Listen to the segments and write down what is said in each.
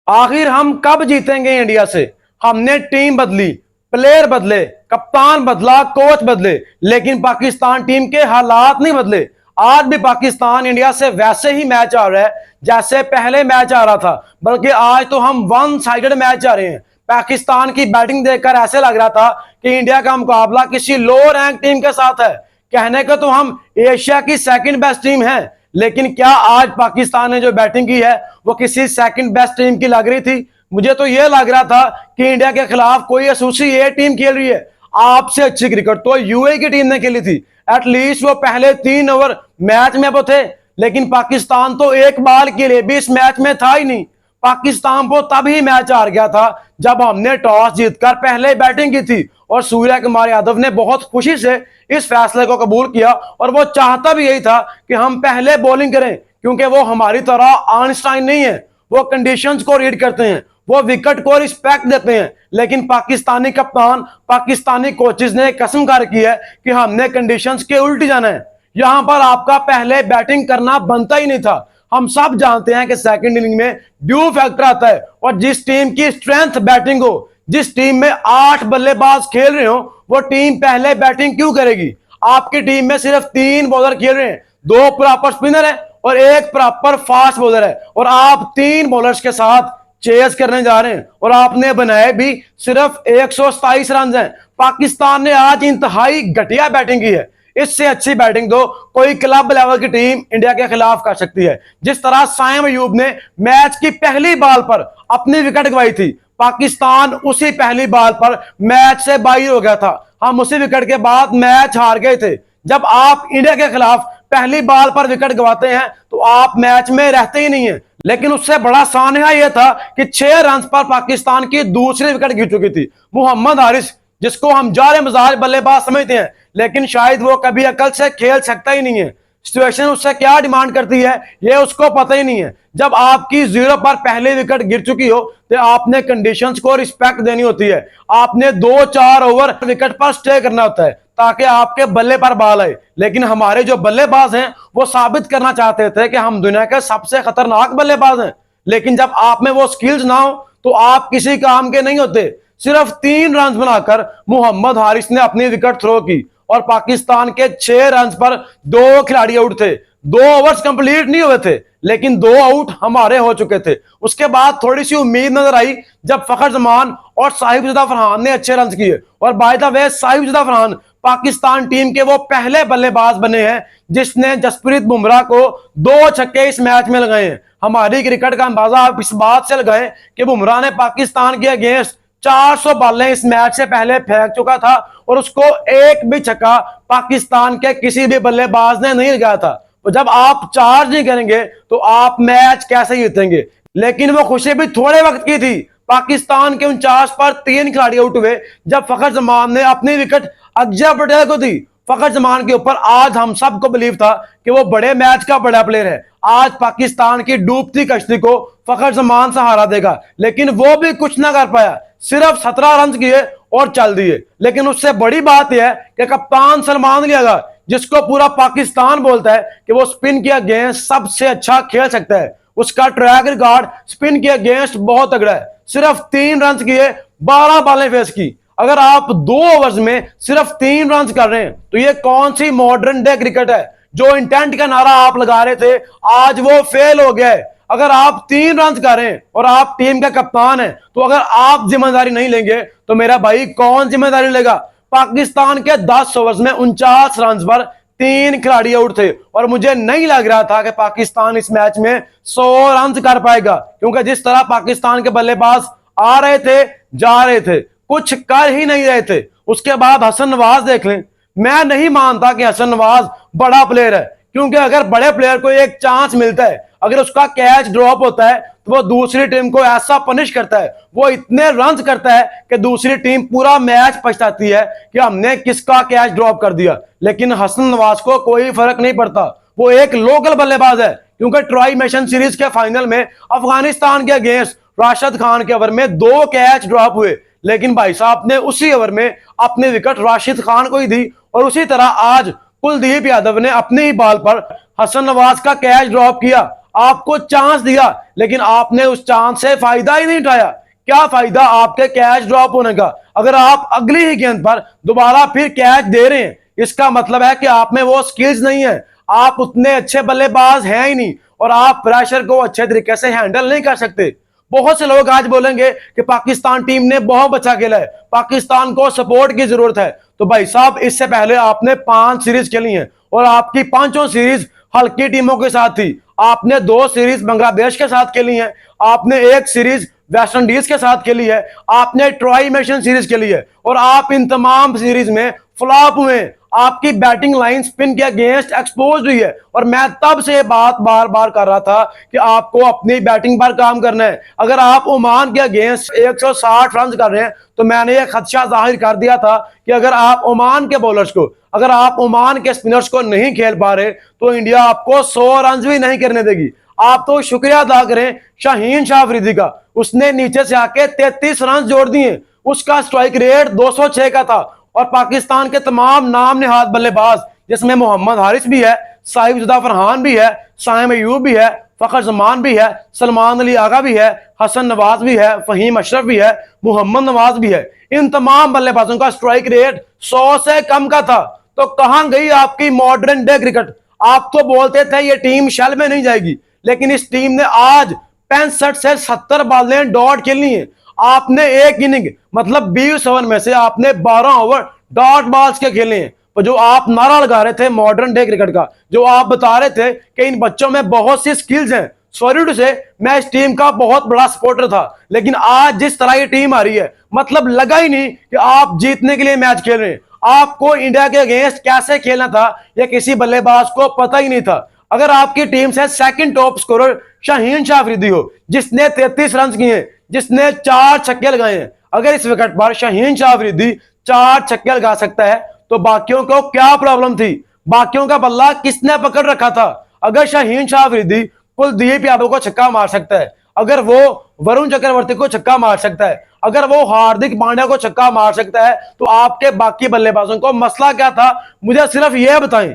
आखिर हम कब जीतेंगे इंडिया से। हमने टीम बदली, प्लेयर बदले, कप्तान बदला, कोच बदले, लेकिन पाकिस्तान टीम के हालात नहीं बदले। आज भी पाकिस्तान इंडिया से वैसे ही मैच आ रहा है जैसे पहले मैच आ रहा था, बल्कि आज तो हम वन साइडेड मैच आ रहे हैं। पाकिस्तान की बैटिंग देखकर ऐसे लग रहा था कि इंडिया का मुकाबला किसी लो रैंक टीम के साथ है। कहने को तो हम एशिया की सेकंड बेस्ट टीम है, लेकिन क्या आज पाकिस्तान ने जो बैटिंग की है वो किसी सेकंड बेस्ट टीम की लग रही थी? मुझे तो यह लग रहा था कि इंडिया के खिलाफ कोई एसोसिएट टीम खेल रही है। आपसे अच्छी क्रिकेट तो यूएई की टीम ने खेली थी। एटलीस्ट वो पहले 3 ओवर मैच में वो थे, लेकिन पाकिस्तान तो एक बाल के लिए भी इस मैच में था ही नहीं। पाकिस्तान को तभी मैच हार गया था जब हमने टॉस जीतकर पहले बैटिंग की थी, और सूर्य कुमार यादव ने बहुत खुशी से इस फैसले को कबूल किया, और वो चाहता भी यही था कि हम पहले बॉलिंग करें, क्योंकि वो हमारी तरह आइंस्टाइन नहीं है। वो कंडीशंस को रीड करते हैं, वो विकेट को रिस्पेक्ट देते हैं। लेकिन पाकिस्तानी कप्तान, पाकिस्तानी कोचेस ने कसम खा रखी है कि हमने कंडीशंस के उल्ट जाना है। यहां पर आपका पहले बैटिंग करना बनता ही नहीं था। हम सब जानते हैं कि सेकंड इनिंग में ड्यू फैक्टर आता है, और जिस टीम की स्ट्रेंथ बैटिंग हो, जिस टीम में 8 बल्लेबाज खेल रहे हो, वो टीम पहले बैटिंग क्यों करेगी? आपकी टीम में सिर्फ 3 बॉलर खेल रहे हैं, 2 प्रॉपर स्पिनर है और 1 प्रॉपर फास्ट बॉलर है, और आप 3 बॉलर्स के साथ चेस करने जा रहे हैं, और आपने बनाए भी सिर्फ 127 रन हैं। पाकिस्तान ने आज इंतहाई घटिया बैटिंग की है। इससे अच्छी बैटिंग तो कोई क्लब लेवल की टीम इंडिया के खिलाफ कर सकती है। जिस तरह साइम अयूब ने मैच की पहली बॉल पर अपनी विकेट गंवाई थी, पाकिस्तान उसी पहली बॉल पर मैच से बाहर हो गया था। हम उसी विकेट के बाद मैच हार गए थे। जब आप इंडिया के खिलाफ पहली बॉल पर विकेट गंवाते हैं तो आप मैच में रहते ही नहीं है। लेकिन उससे बड़ा सान्या यह था कि 6 रन पर पाकिस्तान की दूसरी विकेट गिर चुकी थी। मोहम्मद हारिस, जिसको हम जारे मजाज बल्लेबाज समझते हैं, लेकिन शायद वो कभी अकल से खेल सकता ही नहीं है। सिचुएशन उससे क्या डिमांड करती है ये उसको पता ही नहीं है। जब आपकी 0 पर पहली विकेट गिर चुकी हो तो आपने कंडीशंस को रिस्पेक्ट देनी होती है। आपने 2-4 ओवर विकेट पर स्टे करना होता है ताकि आपके बल्ले पर बॉल आए। लेकिन हमारे जो बल्लेबाज हैं वो साबित करना चाहते थे कि हम दुनिया के सबसे खतरनाक बल्लेबाज हैं, लेकिन जब आप में वो स्किल्स ना हो तो आप किसी काम के नहीं होते। सिर्फ 3 रन बनाकर मोहम्मद हारिस ने अपनी विकेट थ्रो की, और पाकिस्तान के 6 रन पर 2 खिलाड़ी आउट थे। 2 ओवर्स कंप्लीट नहीं हुए थे, लेकिन 2 आउट हमारे हो चुके थे। उसके बाद थोड़ी सी उम्मीद नजर आई जब फखर जमान और साहिबजादा फरहान ने अच्छे रन किए। और by the way, Sahibzada Farhan Pakistan team के वो पहले बल्लेबाज बने हैं जिसने जसप्रीत बुमराह को 2 छक्के इस मैच में लगाए हैं। हमारी क्रिकेट का अंदाजा आप इस बात से लगाएं कि बुमराह ने पाकिस्तान के अगेंस्ट 400 बॉलें इस मैच से पहले फेंक चुका था, और उसको एक भी छक्का पाकिस्तान के किसी भी बल्लेबाज ने नहीं लगाया था। तो जब आप चार्ज नहीं करेंगे तो आप मैच कैसे जीतेंगे? लेकिन वो खुशी भी थोड़े वक्त की थी। पाकिस्तान के 49 पर 3 खिलाड़ी आउट हुए जब फखर जमान ने अपनी विकेट अक्षर पटेल को दी। फखर जमान के ऊपर आज हम सबको बिलीव था कि वो बड़े मैच का बड़ा प्लेयर है। आज पाकिस्तान की डूबती कश्ती को फखर जमान सहारा देगा, लेकिन वो भी कुछ ना कर पाया। सिर्फ 17 रन किए और चल दिए। लेकिन उससे बड़ी बात यह है कि कप्तान सलमान अली आगा, जिसको पूरा पाकिस्तान बोलता है कि वो स्पिन के अगेंस्ट सबसे अच्छा खेल सकता है, उसका ट्रैक रिकॉर्ड स्पिन के अगेंस्ट बहुत तगड़ा है। सिर्फ 3 रन किए, 12 बॉलें फेस की। अगर आप 2 ओवर्स में सिर्फ 3 रन कर रहे हैं तो ये कौन सी मॉडर्न डे क्रिकेट है? जो इंटेंट का नारा आप लगा रहे थे आज वो फेल हो गया है। अगर आप 3 रन कर रहे हैं और आप टीम का कप्तान हैं, तो अगर आप जिम्मेदारी नहीं लेंगे तो मेरा भाई कौन जिम्मेदारी लेगा? पाकिस्तान के 10 ओवर्स में 49 रन पर 3 खिलाड़ी आउट थे, और मुझे नहीं लग रहा था कि पाकिस्तान इस मैच में 100 रन कर पाएगा, क्योंकि जिस तरह पाकिस्तान के बल्लेबाज आ रहे थे जा रहे थे, कुछ कर ही नहीं रहे थे। उसके बाद हसन नवाज देख लें। मैं नहीं मानता कि हसन नवाज बड़ा प्लेयर है, क्योंकि अगर बड़े प्लेयर को एक चांस मिलता है, अगर उसका कैच ड्रॉप होता है तो वो दूसरी टीम को ऐसा पनिश करता है, वो इतने रन करता है कि दूसरी टीम पूरा मैच पछताती है कि हमने किसका कैच ड्रॉप कर दिया। लेकिन हसन नवाज को कोई फर्क नहीं पड़ता, वो एक लोकल बल्लेबाज है। क्योंकि ट्राई नेशन सीरीज के फाइनल में अफगानिस्तान के अगेंस्ट राशिद खान के ओवर में 2 कैच ड्रॉप हुए, लेकिन भाई साहब ने उसी ओवर में अपनी विकेट राशिद खान को ही दी। और उसी तरह आज कुलदीप यादव ने अपनी ही बॉल पर हसन नवाज का कैच ड्रॉप किया। आपको चांस दिया, लेकिन आपने उस चांस से फायदा ही नहीं उठाया। क्या फायदा आपके कैच ड्रॉप होने का? अगर आप अगली ही गेंद पर दोबारा फिर कैच दे रहे हैं, इसका मतलब है कि आप में वो स्किल्स नहीं है, आप उतने अच्छे बल्लेबाज हैं ही नहीं, और आप प्रेशर को अच्छे तरीके से हैंडल नहीं कर सकते। बहुत से लोग आज बोलेंगे कि पाकिस्तान टीम ने बहुत अच्छा खेला है, पाकिस्तान को सपोर्ट की जरूरत है। तो भाई साहब, इससे पहले आपने 5 सीरीज खेली हैं और आपकी पांचों सीरीज हल्की टीमों के साथ थी। आपने 2 सीरीज बांग्लादेश के साथ खेली हैं, आपने 1 सीरीज वेस्ट इंडीज के साथ खेली है, आपने ट्राई नेशन सीरीज खेली है, और आप इन तमाम सीरीज में फ्लॉप हुए। आपकी बैटिंग लाइन स्पिन के अगेंस्ट एक्सपोज हुई है, और मैं तब से बात बार बार कर रहा था कि आपको अपनी बैटिंग पर काम करना है। अगर आप ओमान के अगेंस्ट 160 रन कर रहे हैं, तो मैंने यह खदशा जाहिर कर दिया था कि अगर आप ओमान के बॉलर्स को, अगर आप ओमान के स्पिनर्स को नहीं खेल पा रहे, तो इंडिया आपको 100 रन भी नहीं करने देगी। आप तो शुक्रिया अदा करें शाहीन शाह अफरीदी का, उसने नीचे से आके 33 रन जोड़ दिए। उसका स्ट्राइक रेट 206 का था, और पाकिस्तान के तमाम नाम निहाद बल्लेबाज, जिसमें मोहम्मद हारिस भी है, साहिबजादा फरहान भी है, साइम अयूब भी है, फखर जमान भी है, सलमान अली आगा भी है, हसन नवाज भी है, फहीम अशरफ भी है, मोहम्मद नवाज भी है। इन तमाम बल्लेबाजों का स्ट्राइक रेट 100 से कम का था। तो कहां गई आपकी मॉडर्न डे क्रिकेट? आप तो बोलते थे ये टीम शेल में नहीं जाएगी, लेकिन इस टीम ने आज 65 से 70 बालें डॉट खेलनी है। आपने एक इनिंग मतलब 20 ओवर में से आपने 12 ओवर डॉट बॉल्स के खेले हैं। तो जो आप नारा लगा रहे थे मॉडर्न डे क्रिकेट का, जो आप बता रहे थे कि इन बच्चों में बहुत सी स्किल्स हैं, सॉरी टू से मैं इस टीम का बहुत बड़ा सपोर्टर था, लेकिन आज जिस तरह ये टीम आ रही है, मतलब लगा ही नहीं कि आप जीतने के लिए मैच खेल रहे हैं। आपको इंडिया के अगेंस्ट कैसे खेलना था यह किसी बल्लेबाज को पता ही नहीं था। अगर आपकी टीम से second top scorer Shaheen Shah Afridi हो, जिसने 33 रन किए, जिसने 4 छक्के लगाए हैं, अगर इस विकेट पर शाहीन शाह अफरीदी 4 छक्के लगा सकता है, तो बाकियों को क्या प्रॉब्लम थी? बाकियों का बल्ला किसने पकड़ रखा था? अगर शाहीन शाह अफरीदी कुलदीप यादव को छक्का मार सकता है, अगर वो वरुण चक्रवर्ती को छक्का मार सकता है, अगर वो हार्दिक पांड्या को छक्का मार सकता है, तो आपके बाकी बल्लेबाजों को मसला क्या था? मुझे सिर्फ यह बताएं,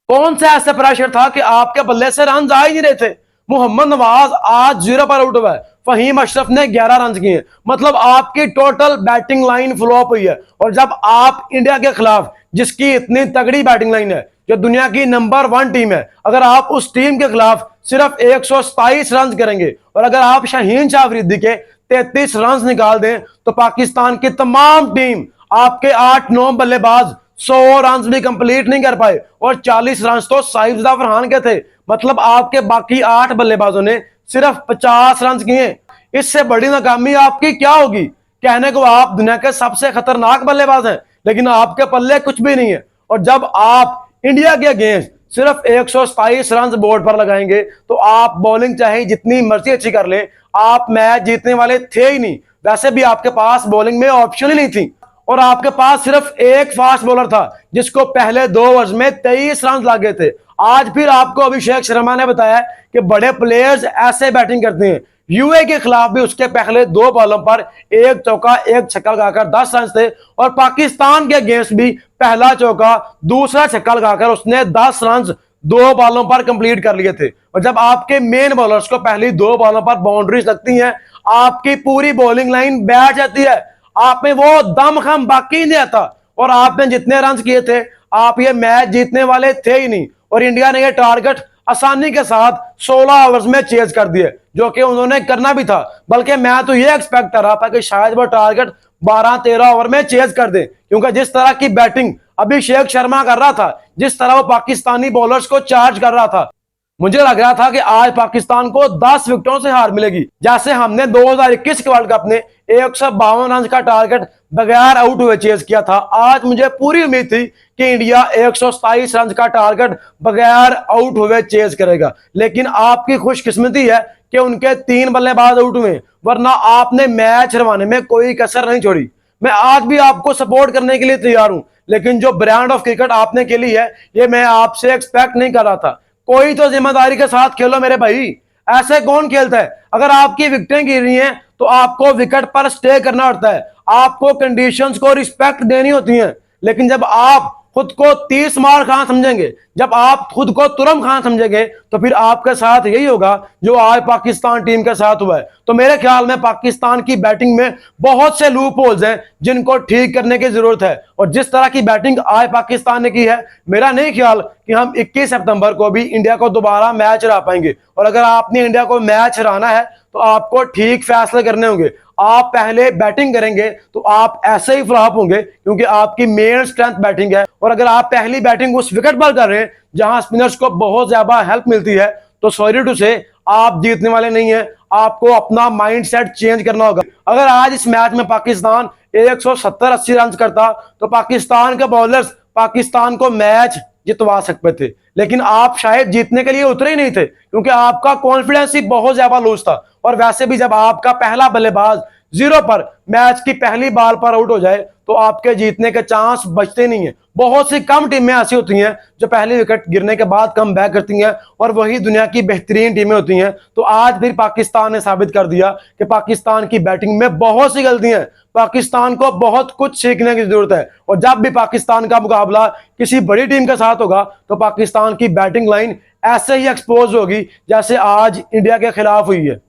कौन सा ऐसा प्रेशर था कि आपके बल्ले से रन आ ही नहीं रहे थे? मोहम्मद नवाज आज 0 पर आउट हुआ है, फहीम अशरफ ने 11 रन किए, मतलब आपकी टोटल बैटिंग लाइन फ्लॉप हुई है। और जब आप इंडिया के खिलाफ, जिसकी इतनी तगड़ी बैटिंग लाइन है, जो दुनिया की नंबर 1 टीम है, अगर आप उस टीम के खिलाफ सिर्फ 127 रन करेंगे, और अगर आप शाहीन शाह अफरीदी के 33 रन निकाल दें, तो पाकिस्तान की तमाम टीम, आपके 8-9 बल्लेबाज 100 रन भी कंप्लीट नहीं कर पाए, और 40 रन तो साहिबजादा फरहान के थे। मतलब आपके बाकी 8 बल्लेबाजों ने सिर्फ 50 रन किए। इससे बड़ी नाकामी आपकी क्या होगी? कहने को आप दुनिया के सबसे खतरनाक बल्लेबाज हैं, लेकिन आपके पल्ले कुछ भी नहीं है। और जब आप इंडिया के अगेंस्ट सिर्फ 127 रन बोर्ड पर लगाएंगे, तो आप बॉलिंग चाहे जितनी मर्जी अच्छी कर ले, आप मैच जीतने वाले थे ही नहीं। वैसे भी आपके पास बॉलिंग में ऑप्शन ही नहीं थी, और आपके पास सिर्फ एक फास्ट बॉलर था, जिसको पहले 2 ओवर्स में 23 रन लगे थे। आज फिर आपको अभिषेक शर्मा ने बताया कि बड़े प्लेयर्स ऐसे बैटिंग करते हैं। यूए के खिलाफ भी उसके पहले 2 बॉलों पर 1 चौका 1 छक्का लगाकर 10 रन थे, और पाकिस्तान के अगेंस्ट भी पहला चौका दूसरा छक्का लगाकर उसने 10 रन 2 बॉलों पर कंप्लीट कर लिए थे। और जब आपके मेन बॉलर्स को पहली 2 बॉलों पर बाउंड्रीज लगती हैं, आपकी पूरी बॉलिंग लाइन बैठ जाती है, आप में वो दमखम बाकी नहीं आता, और आपने जितने रन किए थे, आप ये मैच जीतने वाले थे ही नहीं। और इंडिया ने ये टारगेट आसानी के साथ 16 ओवर्स में चेज कर दिए, जो कि उन्होंने करना भी था। बल्कि मैं तो ये एक्सपेक्ट कर रहा था कि शायद वो टारगेट 12-13 ओवर में चेज कर दे, क्योंकि जिस तरह की बैटिंग अभिषेक शर्मा कर रहा था, जिस तरह वो पाकिस्तानी बॉलर्स को चार्ज कर रहा था, मुझे लग रहा था कि आज पाकिस्तान को 10 विकेटों से हार मिलेगी। जैसे हमने 2021 के वर्ल्ड कप में 152 रन का टारगेट बगैर आउट हुए चेज किया था, आज मुझे पूरी उम्मीद थी कि इंडिया 127 रन का टारगेट बगैर आउट हुए चेज करेगा। लेकिन आपकी खुशकिस्मती है कि उनके 3 बल्लेबाज आउट हुए, वरना आपने मैच हरवाने में कोई कसर नहीं छोड़ी। मैं आज भी आपको सपोर्ट करने के लिए तैयार हूं, लेकिन जो ब्रांड ऑफ क्रिकेट आपने खेली है, ये मैं आपसे एक्सपेक्ट नहीं कर रहा था। कोई तो जिम्मेदारी के साथ खेलो मेरे भाई, ऐसे कौन खेलता है? अगर आपकी विकेटें गिर रही हैं, तो आपको विकेट पर स्टे करना पड़ता है, आपको कंडीशंस को रिस्पेक्ट देनी होती है। लेकिन जब आप खुद को 30 मार खान समझेंगे, जब आप खुद को तुरम खान समझेंगे, तो फिर आपके साथ यही होगा जो आज पाकिस्तान टीम के साथ हुआ है। तो मेरे ख्याल में पाकिस्तान की बैटिंग में बहुत से लूप होल्स हैं जिनको ठीक करने की जरूरत है। और जिस तरह की बैटिंग आज पाकिस्तान ने की है, मेरा नहीं ख्याल कि हम 21 सितंबर को भी इंडिया को दोबारा मैच हरा पाएंगे। और अगर आपने इंडिया को मैच हराना है तो आपको ठीक फैसले करने होंगे। आप पहले बैटिंग करेंगे तो आप ऐसे ही फ्लॉप होंगे, क्योंकि आपकी मेन स्ट्रेंथ बैटिंग है। और अगर आप पहली बैटिंग उस विकेट पर कर रहे हैं जहां स्पिनर्स को बहुत ज्यादा हेल्प मिलती है, तो सॉरी टू से आप जीतने वाले नहीं है। आपको अपना माइंड सेट चेंज करना होगा। अगर आज इस मैच में पाकिस्तान 170-80 रन करता तो पाकिस्तान के बॉलर्स पाकिस्तान को मैच जितवा सकते थे, लेकिन आप शायद जीतने के लिए उतरे ही नहीं थे, क्योंकि आपका कॉन्फिडेंस ही बहुत ज्यादा लूज था। और वैसे भी जब आपका पहला बल्लेबाज 0 पर मैच की पहली बॉल पर आउट हो जाए तो आपके जीतने के चांस बचते नहीं है। बहुत सी कम टीमें ऐसी होती हैं जो पहली विकेट गिरने के बाद कम बैक करती हैं, और वही दुनिया की बेहतरीन टीमें होती हैं। तो आज फिर पाकिस्तान ने साबित कर दिया कि पाकिस्तान की बैटिंग में बहुत सी गलतियां हैं। पाकिस्तान को बहुत कुछ सीखने की जरूरत है। और जब भी पाकिस्तान का मुकाबला किसी बड़ी टीम के साथ होगा तो पाकिस्तान की बैटिंग लाइन ऐसे ही एक्सपोज होगी जैसे आज इंडिया के खिलाफ हुई है।